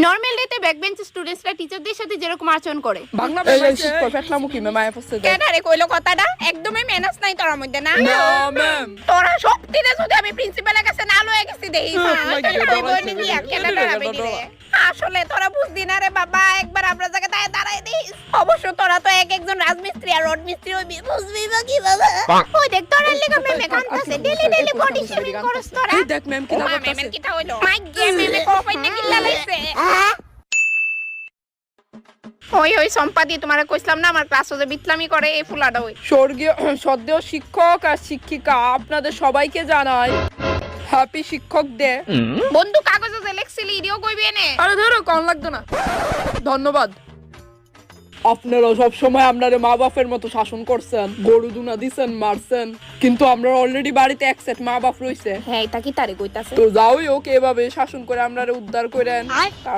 normal ডেতে back bench স্টুডেন্টসরা টিচারদের সাথে যেরকম আচরণ করে বাংলা শিক্ষক ফেটলামুখী ম্যাম আয়া পড়ছে কেডারে কইলো কথাটা একদমই মেনাস নাই তোর মধ্যে না না ম্যাম তোরা সত্যিতে যদি আমি প্রিন্সিপালের কাছে না লয়ে গেছি দেই আসলে তোরা বুঝদি না রে বাবা একবার আমরা জায়গায় দাঁড়াই দিস অবশ্য তোরা তো এক একজন রাজমিস্ত্রি আর রড মিস্ত্রি হইবি বুঝবি বা কি বাবা ওই দেখ তোরা লেগা মেমে কাঁদতাছে ডেলি ডেলি বডি শেমিং করছ তোরা এই দেখ ম্যাম কি মেমের করতেছে কিটা হইলো মাই গে মেমে কোপাইতে কিল্লা লাইছে ওই ওই সম্পাদি তোমারে কইছিলাম না আমার ক্লাসে যে বিটলামি করে এই ফুলাটা ওই স্বর্গীয় সদ্য শিক্ষক আর শিক্ষিকা আপনাদের সবাইকে জানাই হ্যাপি শিক্ষক ডে বন্ধু কাগজে যে লেখছিলি ইডিও কইবি এনে আরে ধরো কোন লাগতো না ধন্যবাদ আপনারা সব সময় আপনারে মা বাপের মতো শাসন করছেন গরু দুনা দিছেন মারছেন কিন্তু আমরা অলরেডি বাড়িতে এক সেট মা বাপ রইছে হ্যাঁ এটা কি তারে কইতাছে তো যাওই হোক এভাবে শাসন করে আপনারে উদ্ধার করেন